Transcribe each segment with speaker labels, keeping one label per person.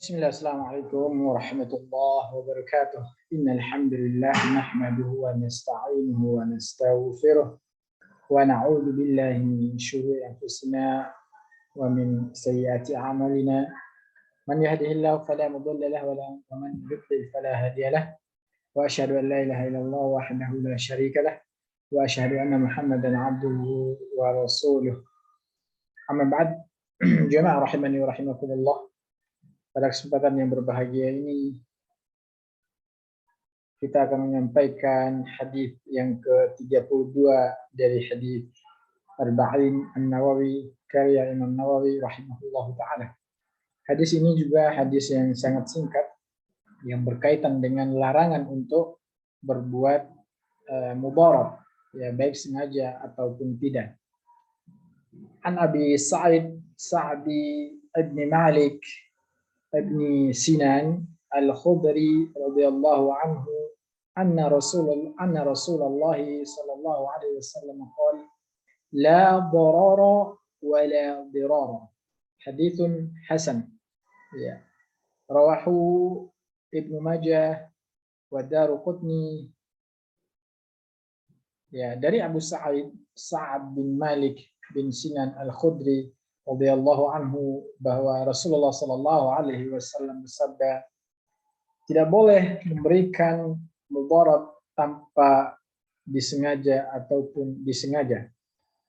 Speaker 1: Bismillah, assalamualaikum warahmatullahi wabarakatuh. Innal hamdalillah nahmaduhu wa nasta'inuhu wa nastaghfiruh wa na'udzu billahi min shururi anfusina wa min sayyiati a'malina. Man yahdihillahu fala mudilla lahu wa man yudlil fala hadiya lahu. Wa asyhadu an la ilaha illallah wahdahu la syarika lah wa asyhadu anna Muhammadan 'abduhu wa rasuluh. Amma ba'd. Jamaah rahimani wa rahimakumullah. Pada kesempatan yang berbahagia ini kita akan menyampaikan hadis yang ke-32 dari hadis Arba'in An-Nawawi karya Imam Nawawi rahimahullah taala. Hadis ini juga hadis yang sangat singkat yang berkaitan dengan larangan untuk berbuat mudarat, ya baik sengaja ataupun tidak. An Abi Sa'di ibn Malik ibn Sinan Al-Khudri radhiyallahu anhu anna Rasulullah sallallahu alaihi wasallam qala la darara wa la dirara. Haditsun hasan. Ya. Rawahu Ibnu Majah wa Daruqutni. Ya, dari Abu Sa'ad bin Malik bin Sinan Al-Khudri radhiyallahu anhu bahwa Rasulullah sallallahu alaihi wasallam bersabda, tidak boleh memberikan mudarat tanpa disengaja ataupun disengaja.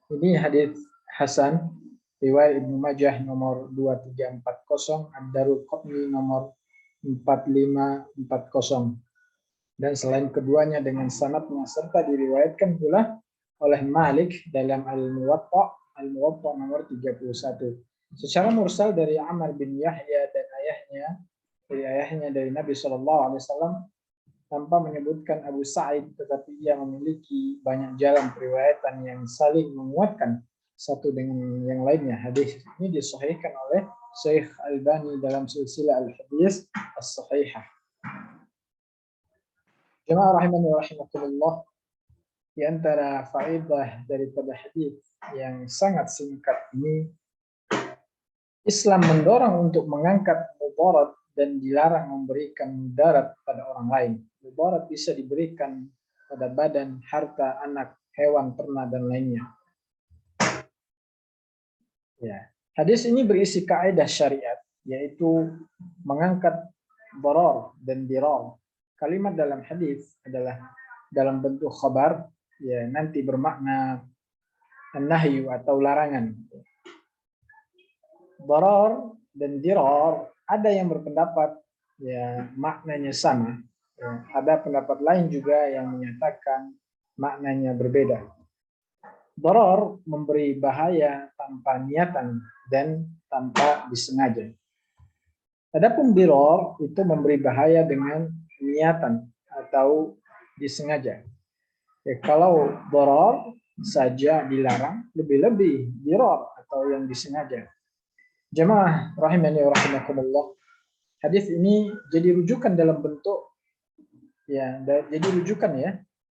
Speaker 1: Ini hadis hasan riwayat Ibnu Majah nomor 2340, Ad-Daruqutni nomor 4540. Dan selain keduanya dengan sanadnya serta diriwayatkan pula oleh Malik dalam Al-Muwatta nomor 31. Secara mursal dari Amr bin Yahya dan ayahnya dari Nabi SAW tanpa menyebutkan Abu Sa'id, tetapi ia memiliki banyak jalan periwayatan yang saling menguatkan satu dengan yang lainnya. Hadis ini disahihkan oleh Syekh Albani dalam silsilah al-hadis as-sahihah. Jemaah rahimani wa rahimakumullah, di antara faedah daripada hadis yang sangat singkat ini, Islam mendorong untuk mengangkat mudarat dan dilarang memberikan mudarat pada orang lain. Mudarat bisa diberikan pada badan, harta, anak, hewan, ternak, dan lainnya. Ya. Hadis ini berisi kaidah syariat, yaitu mengangkat darar dan dirar. Kalimat dalam hadis adalah dalam bentuk khabar, ya nanti bermakna nahyu atau larangan. Darar dan dirar, ada yang berpendapat ya maknanya sama. Ya, ada pendapat lain juga yang menyatakan maknanya berbeda. Darar memberi bahaya tanpa niatan dan tanpa disengaja. Adapun dirar itu memberi bahaya dengan niatan atau disengaja. Ya, kalau darar saja dilarang, lebih-lebih dirar atau yang disengaja. Jemaah rahimani wa rahimakumullah, hadis ini jadi rujukan dalam bentuk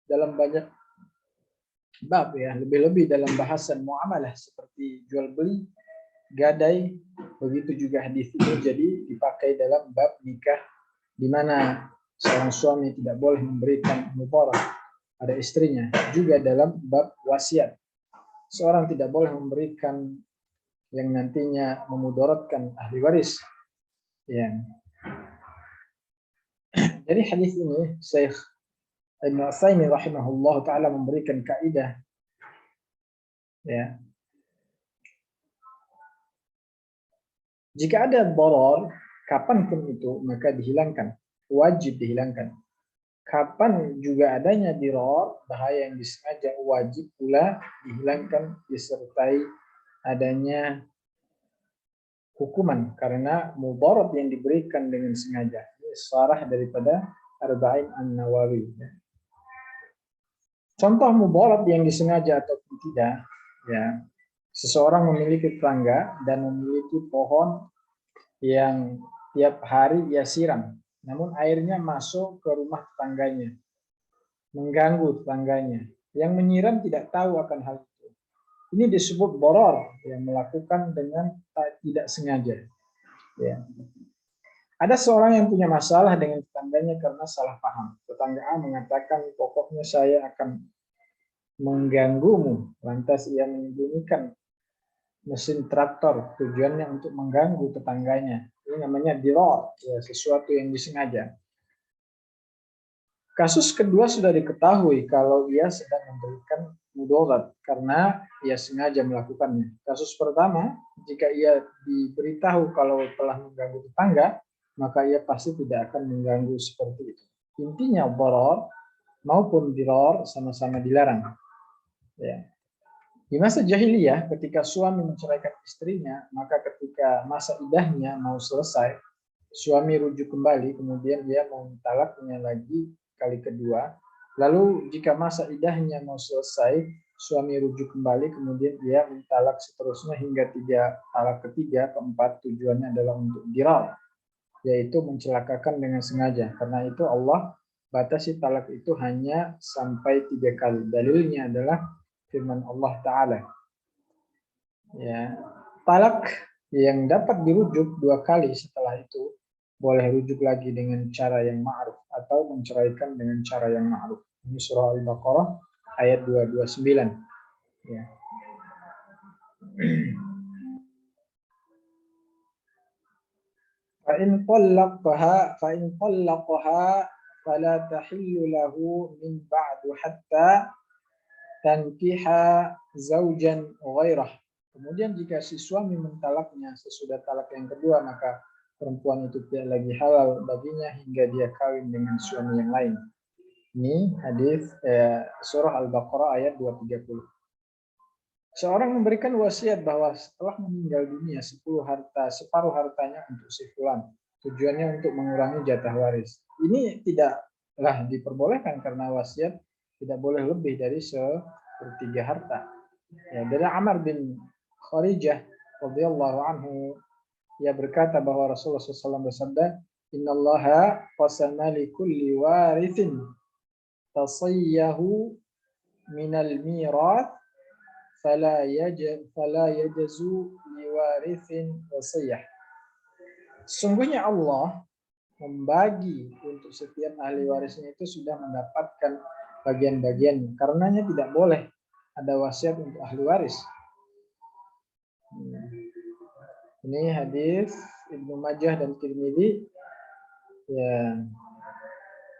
Speaker 1: dalam banyak bab, ya, lebih-lebih dalam bahasan muamalah seperti jual beli, gadai. Begitu juga hadis ini jadi dipakai dalam bab nikah, di mana seorang suami tidak boleh memberikan mudarat pada istrinya. Juga dalam bab wasiat, seorang tidak boleh memberikan yang nantinya memudaratkan ahli waris. Ya. Dari hadis ini Syekh Ibnu Utsaimin rahimahullah taala memberikan kaidah, ya. Jika ada darar kapanpun itu maka dihilangkan, wajib dihilangkan. Kapan juga adanya dirar, bahaya yang disengaja, wajib pula dihilangkan disertai adanya hukuman karena mudarat yang diberikan dengan sengaja. Ini syarah daripada Arba'in An-Nawawi. Contoh mudarat yang disengaja ataupun tidak, ya, seseorang memiliki tetangga dan memiliki pohon yang tiap hari ia siram, namun airnya masuk ke rumah tetangganya, mengganggu tetangganya. Yang menyiram tidak tahu akan hal itu. Ini disebut darar, yang melakukan dengan tidak sengaja. Ya. Ada seorang yang punya masalah dengan tetangganya karena salah paham. Tetangga A mengatakan, pokoknya saya akan mengganggumu. Lantas ia menyembunyikan mesin traktor, tujuannya untuk mengganggu tetangganya. Ini namanya diror, ya, sesuatu yang disengaja. Kasus kedua sudah diketahui kalau ia sedang memberikan mudarat karena ia sengaja melakukannya. Kasus pertama, jika ia diberitahu kalau telah mengganggu tetangga, maka ia pasti tidak akan mengganggu seperti itu. Intinya darar maupun diror sama-sama dilarang. Ya. Di masa jahiliyah, ketika suami menceraikan istrinya, maka ketika masa idahnya mau selesai, suami rujuk kembali, kemudian dia mau talaknya lagi kali kedua. Lalu jika masa idahnya mau selesai, suami rujuk kembali, kemudian dia mentalak seterusnya hingga talak ketiga, keempat, tujuannya adalah untuk dirar, yaitu mencelakakan dengan sengaja. Karena itu Allah batasi talak itu hanya sampai 3 kali. Dalilnya adalah firman Allah Ta'ala. Ya, talak yang dapat dirujuk 2 kali setelah itu boleh rujuk lagi dengan cara yang ma'ruf atau menceraikan dengan cara yang ma'ruf. Ini surah Al-Baqarah ayat 229. Ya. فإن طلقها فلا تحل له من بعد حتى تنكح زوجا غيره. Kemudian jika si suami mentalaknya sesudah talak yang kedua, maka perempuan itu tidak lagi halal baginya hingga dia kawin dengan suami yang lain. Ini hadis surah Al-Baqarah ayat 230. Seorang memberikan wasiat bahwa setelah meninggal dunia separuh hartanya untuk si fulan. Tujuannya untuk mengurangi jatah waris. Ini tidaklah diperbolehkan karena wasiat tidak boleh lebih dari 1/3 harta. Ya, dari Amr bin Kharijah radhiyallahu anhu, ia berkata bahwa Rasulullah SAW bersabda, Innallaha qasama li kulli warithin tasayyahu minal mirath fala yajazu li warithin wasiyah. Sungguhnya Allah membagi untuk setiap ahli warisnya itu sudah mendapatkan bagian-bagiannya. Karenanya tidak boleh ada wasiat untuk ahli waris. Ini hadis Ibnu Majah dan Tirmidzi. Ya.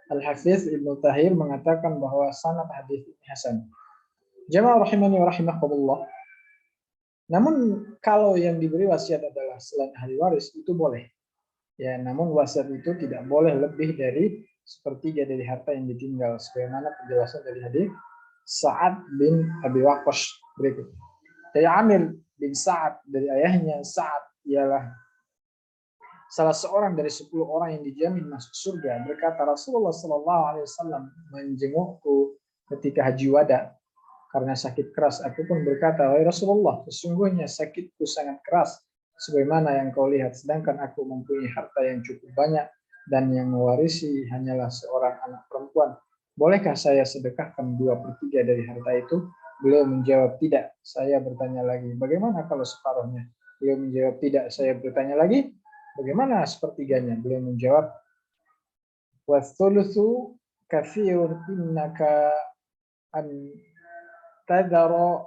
Speaker 1: Al-Hafiz Ibnu Tahir mengatakan bahwa sanad hadis ini hasan. Jamaah rahimani wa rahimakumullah. Namun kalau yang diberi wasiat adalah selain ahli waris itu boleh. Ya, namun wasiat itu tidak boleh lebih dari 1/3 dari harta yang ditinggal sebagaimana penjelasan dari hadis Sa'ad bin Abi Waqqas berikut. Dari Amir bin Sa'ad dari ayahnya, Sa'ad ialah salah seorang dari 10 orang yang dijamin masuk surga. Berkata Rasulullah SAW menjengukku ketika haji wada karena sakit keras. Aku pun berkata, wahai Rasulullah, sesungguhnya sakitku sangat keras sebagaimana yang kau lihat, sedangkan aku mempunyai harta yang cukup banyak dan yang mewarisi hanyalah seorang anak perempuan. Bolehkah saya sedekahkan 2/3 dari harta itu? Beliau menjawab tidak. Saya bertanya lagi, bagaimana kalau separuhnya? Beliau menjawab tidak. Saya bertanya lagi, bagaimana sepertiganya? Beliau menjawab, wathulutsu katsirun innaka an tadara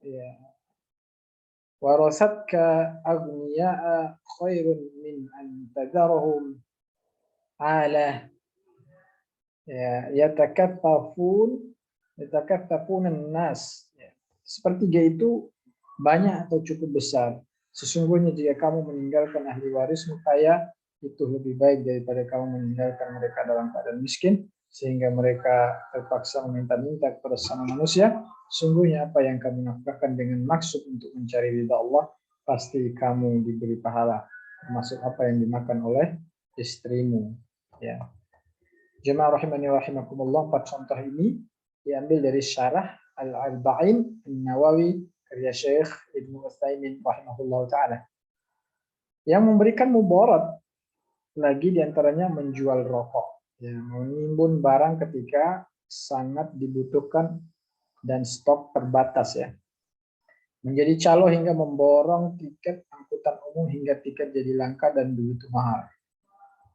Speaker 1: ya warasatka aghniya'a khairun min an tadarahum ala ya yatakaffafun an-nas. Sepertiga itu banyak atau cukup besar. Sesungguhnya jika kamu meninggalkan ahli warismu kaya, itu lebih baik daripada kamu meninggalkan mereka dalam keadaan miskin, sehingga mereka terpaksa meminta-minta kepada sesama manusia. Sungguhnya apa yang kamu nafkahkan dengan maksud untuk mencari ridha Allah, pasti kamu diberi pahala, termasuk apa yang dimakan oleh istrimu. Ya. Jemaah rahimani wa rahimakumullah, 4 contoh ini diambil dari syarah Al-Arba'in An-Nawawi karya Syekh Ibnu Utsaimin rahimahullah ta'ala. Yang memberikan mudarat lagi diantaranya menjual rokok, ya, menimbun barang ketika sangat dibutuhkan dan stok terbatas, ya. Menjadi calo hingga memborong tiket angkutan umum hingga tiket jadi langka dan begitu mahal.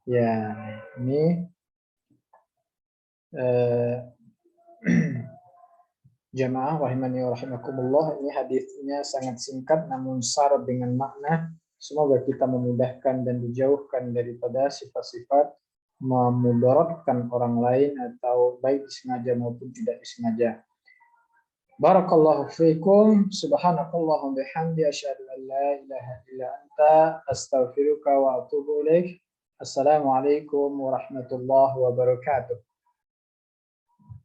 Speaker 1: Ya, ini jamaah rahimani wa rahimakumullah, ini hadisnya sangat singkat namun syarat dengan makna. Semoga kita memudahkan dan dijauhkan daripada sifat-sifat memudaratkan orang lain atau baik disengaja maupun tidak disengaja. Barakallahu fiikum, subhanakallahumma bihamdi asyhadu an la ilaha illa anta astaghfiruka wa atubu ilaik. Assalamualaikum warahmatullahi wabarakatuh.